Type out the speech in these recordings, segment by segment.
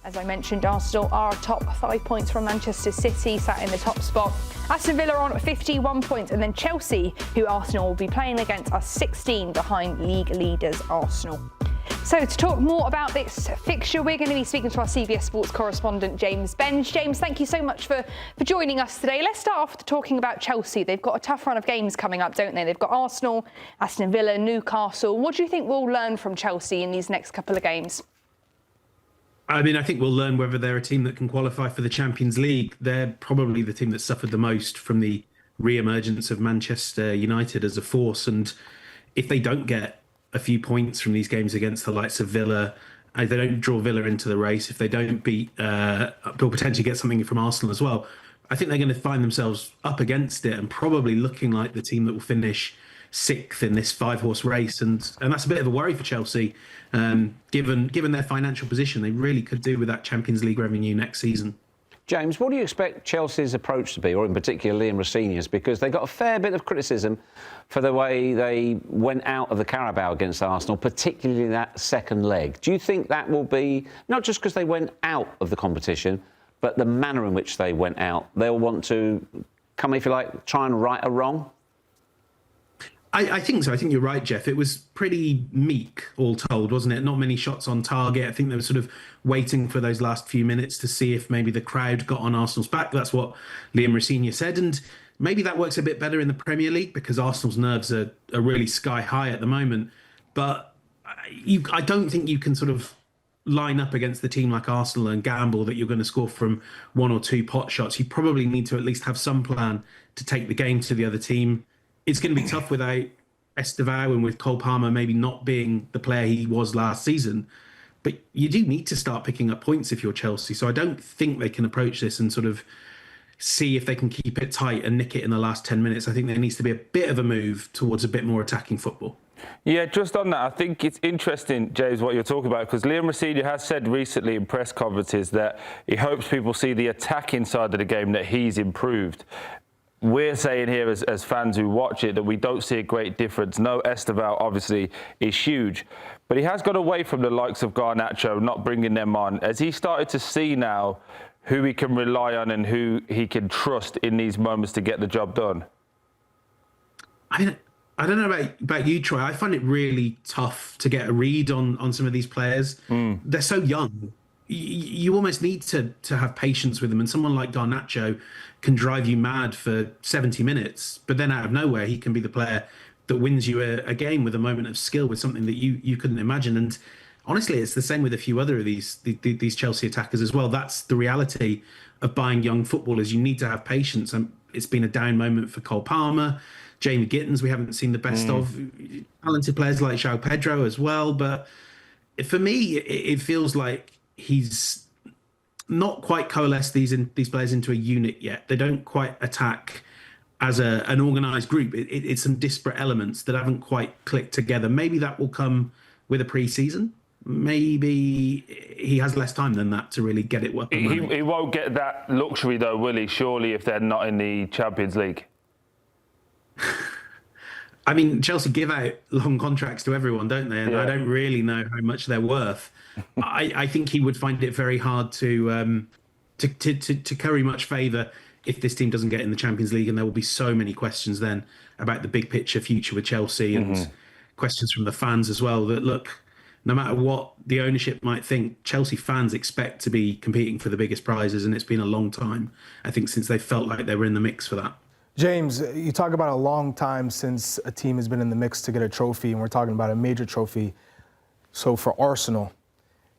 As I mentioned, Arsenal are top 5 points from Manchester City, sat in the top spot. Aston Villa on 51 points, and then Chelsea, who Arsenal will be playing against, are 16 behind league leaders Arsenal. So to talk more about this fixture, we're going to be speaking to our CBS Sports correspondent, James Benge. James, thank you so much for joining us today. Let's start off talking about Chelsea. They've got a tough run of games coming up, don't they? They've got Arsenal, Aston Villa, Newcastle. What do you think we'll learn from Chelsea in these next couple of games? I mean, I think we'll learn whether they're a team that can qualify for the Champions League. They're probably the team that suffered the most from the re-emergence of Manchester United as a force. And if they don't get a few points from these games against the likes of Villa, if they don't draw Villa into the race, if they don't beat or potentially get something from Arsenal as well, I think they're going to find themselves up against it and probably looking like the team that will finish sixth in this five-horse race, and that's a bit of a worry for Chelsea, given their financial position. They really could do with that Champions League revenue next season. James, what do you expect Chelsea's approach to be, or in particular Liam Rosenior's? Because they got a fair bit of criticism for the way they went out of the Carabao against Arsenal, particularly that second leg. Do you think that will be, not just because they went out of the competition, but the manner in which they went out? They'll want to come, if you like, try and right a wrong? I think so. I think you're right, Geoff. It was pretty meek, all told, wasn't it? Not many shots on target. I think they were sort of waiting for those last few minutes to see if maybe the crowd got on Arsenal's back. That's what Liam Rosenior said. And maybe that works a bit better in the Premier League because Arsenal's nerves are really sky high at the moment. But I don't think you can sort of line up against the team like Arsenal and gamble that you're going to score from one or two pot shots. You probably need to at least have some plan to take the game to the other team. It's going to be tough without Estevao and with Cole Palmer maybe not being the player he was last season. But you do need to start picking up points if you're Chelsea. So I don't think they can approach this and sort of see if they can keep it tight and nick it in the last 10 minutes. I think there needs to be a bit of a move towards a bit more attacking football. Yeah, just on that, I think it's interesting, James, what you're talking about, because Liam Rosenior has said recently in press conferences that he hopes people see the attacking side of the game, that he's improved. We're saying here as fans who watch it that we don't see a great difference. No, Estevao obviously is huge, but he has got away from the likes of Garnacho, not bringing them on. Has he started to see now who he can rely on and who he can trust in these moments to get the job done? I mean, I don't know about you, Troy. I find it really tough to get a read on some of these players. They're so young. You almost need to have patience with them. And someone like Garnacho can drive you mad for 70 minutes, but then out of nowhere, he can be the player that wins you a game with a moment of skill, with something that you couldn't imagine. And honestly, it's the same with a few other of these Chelsea attackers as well. That's the reality of buying young footballers. You need to have patience. And it's been a down moment for Cole Palmer. Jamie Gittins, we haven't seen the best of. Talented players like João Pedro as well. But for me, it feels like he's not quite coalesced these players into a unit yet. They don't quite attack as an organised group. It's some disparate elements that haven't quite clicked together. Maybe that will come with a pre-season. Maybe he has less time than that to really get it working. He won't get that luxury though, will he? Surely, if they're not in the Champions League. I mean, Chelsea give out long contracts to everyone, don't they? And I don't really know how much they're worth. I think he would find it very hard to curry much favour if this team doesn't get in the Champions League, and there will be so many questions then about the big picture future with Chelsea and questions from the fans as well. That look, no matter what the ownership might think, Chelsea fans expect to be competing for the biggest prizes, and it's been a long time, I think, since they felt like they were in the mix for that. James, you talk about a long time since a team has been in the mix to get a trophy, and we're talking about a major trophy. So for Arsenal,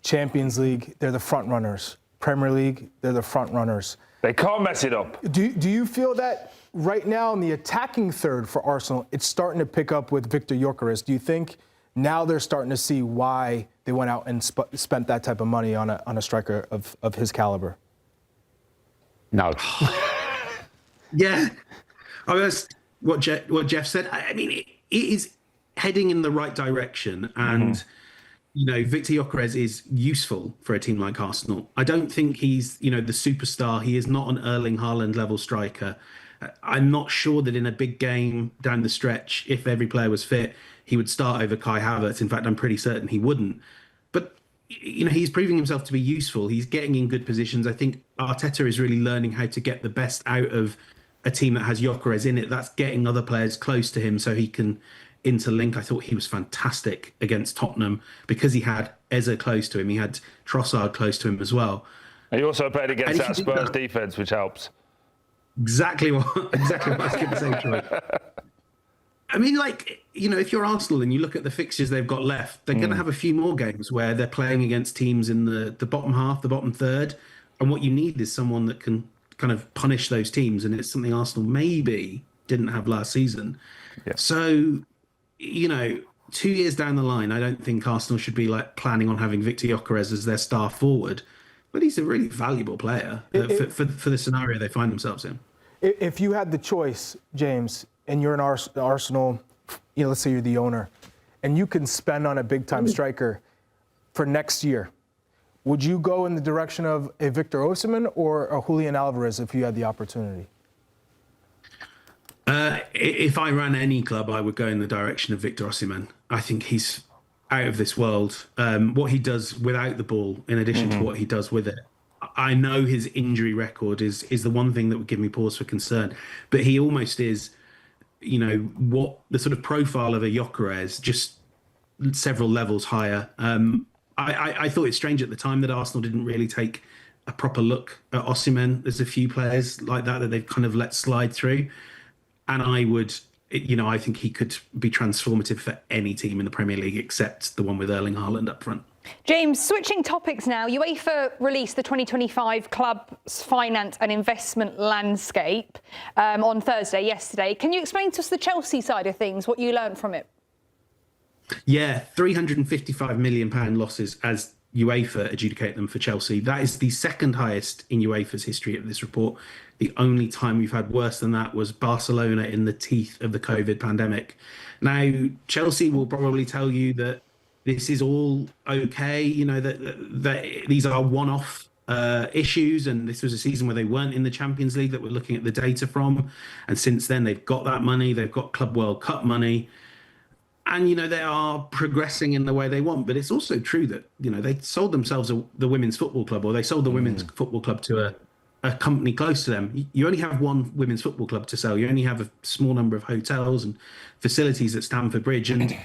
Champions League, they're the front runners. Premier League, they're the front runners. They can't mess it up. Do you feel that right now in the attacking third for Arsenal, it's starting to pick up with Victor Gyökeres? Do you think now they're starting to see why they went out and spent that type of money on a striker of his caliber? No. Yeah. I mean, that's what Geoff said. I mean, it is heading in the right direction, and you know, Victor Gyökeres is useful for a team like Arsenal. I don't think he's, the superstar. He is not an Erling Haaland level striker. I'm not sure that in a big game down the stretch, if every player was fit, he would start over Kai Havertz. In fact, I'm pretty certain he wouldn't. But he's proving himself to be useful. He's getting in good positions. I think Arteta is really learning how to get the best out of a team that has Gyökeres in it. That's getting other players close to him so he can interlink. I thought he was fantastic against Tottenham because he had Eze close to him. He had Trossard close to him as well. And he also played against that you Spurs defence, which helps. Exactly what I was going to say, Troy. I mean, if you're Arsenal and you look at the fixtures they've got left, they're going to have a few more games where they're playing against teams in the bottom half, the bottom third. And what you need is someone that can kind of punish those teams. And it's something Arsenal maybe didn't have last season. Yeah. So, 2 years down the line, I don't think Arsenal should be planning on having Victor Gyökeres as their star forward. But he's a really valuable player for the scenario they find themselves in. If you had the choice, James, and you're an Arsenal, let's say you're the owner, and you can spend on a big-time striker for next year, would you go in the direction of a Victor Osimhen or a Julian Alvarez if you had the opportunity? If I ran any club, I would go in the direction of Victor Osimhen. I think he's out of this world. What he does without the ball, in addition to what he does with it. I know his injury record is the one thing that would give me pause for concern, but he almost is, what the sort of profile of a Gyökeres, just several levels higher. I thought it strange at the time that Arsenal didn't really take a proper look at Osimhen. There's a few players like that they've kind of let slide through. And I think he could be transformative for any team in the Premier League except the one with Erling Haaland up front. James, switching topics now. UEFA released the 2025 club's finance and investment landscape on Thursday, yesterday. Can you explain to us the Chelsea side of things, what you learned from it? Yeah, £355 million losses as UEFA adjudicate them for Chelsea. That is the second highest in UEFA's history of this report. The only time we've had worse than that was Barcelona in the teeth of the COVID pandemic. Now, Chelsea will probably tell you that this is all okay, that these are one-off issues, and this was a season where they weren't in the Champions League that we're looking at the data from. And since then, they've got that money, they've got Club World Cup money. And, they are progressing in the way they want. But it's also true that, they sold themselves the women's football club, or they sold the women's football club to a company close to them. You only have one women's football club to sell. You only have a small number of hotels and facilities at Stamford Bridge. And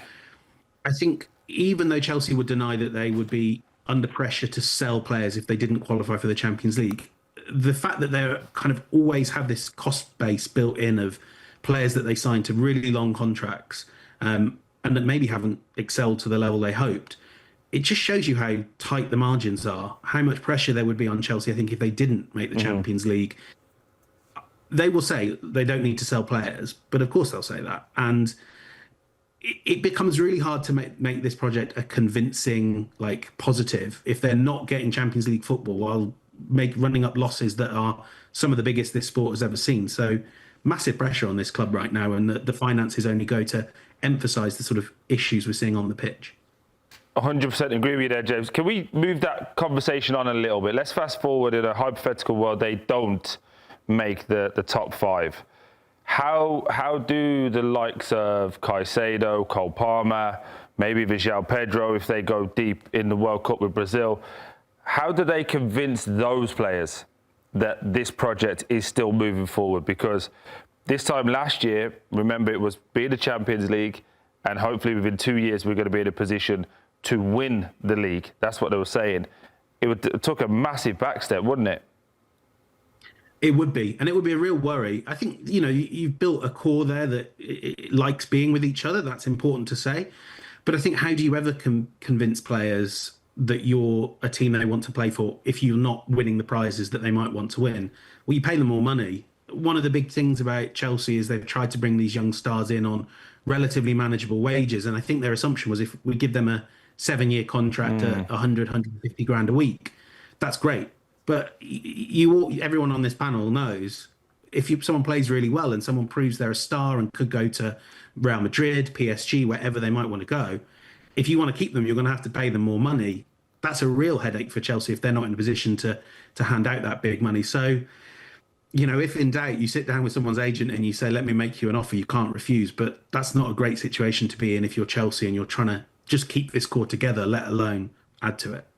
I think even though Chelsea would deny that they would be under pressure to sell players if they didn't qualify for the Champions League, the fact that they kind of always have this cost base built in of players that they sign to really long contracts, and that maybe haven't excelled to the level they hoped, it just shows you how tight the margins are, how much pressure there would be on Chelsea, I think, if they didn't make the Champions League. They will say they don't need to sell players, but of course they'll say that. And it becomes really hard to make this project a convincing, positive if they're not getting Champions League football while running up losses that are some of the biggest this sport has ever seen. So massive pressure on this club right now, and the finances only go to emphasise the sort of issues we're seeing on the pitch. 100% agree with you there, James. Can we move that conversation on a little bit? Let's fast forward in a hypothetical world they don't make the top five. How do the likes of Caicedo, Cole Palmer, maybe João Pedro, if they go deep in the World Cup with Brazil, how do they convince those players that this project is still moving forward? Because this time last year, remember, it was be the Champions League, and hopefully within 2 years we're going to be in a position to win the league. That's what they were saying. It took a massive backstep, wouldn't it? It would be, and it would be a real worry. I think, you've built a core there that it likes being with each other. That's important to say. But I think, how do you ever convince players that you're a team they want to play for if you're not winning the prizes that they might want to win? Well, you pay them more money. One of the big things about Chelsea is they've tried to bring these young stars in on relatively manageable wages. And I think their assumption was if we give them a 7-year contract at 100, 150 grand a week, that's great. But everyone on this panel knows if someone plays really well and someone proves they're a star and could go to Real Madrid, PSG, wherever they might want to go, if you want to keep them, you're going to have to pay them more money. That's a real headache for Chelsea if they're not in a position to hand out that big money. So, if in doubt, you sit down with someone's agent and you say, let me make you an offer you can't refuse. But that's not a great situation to be in if you're Chelsea and you're trying to just keep this core together, let alone add to it.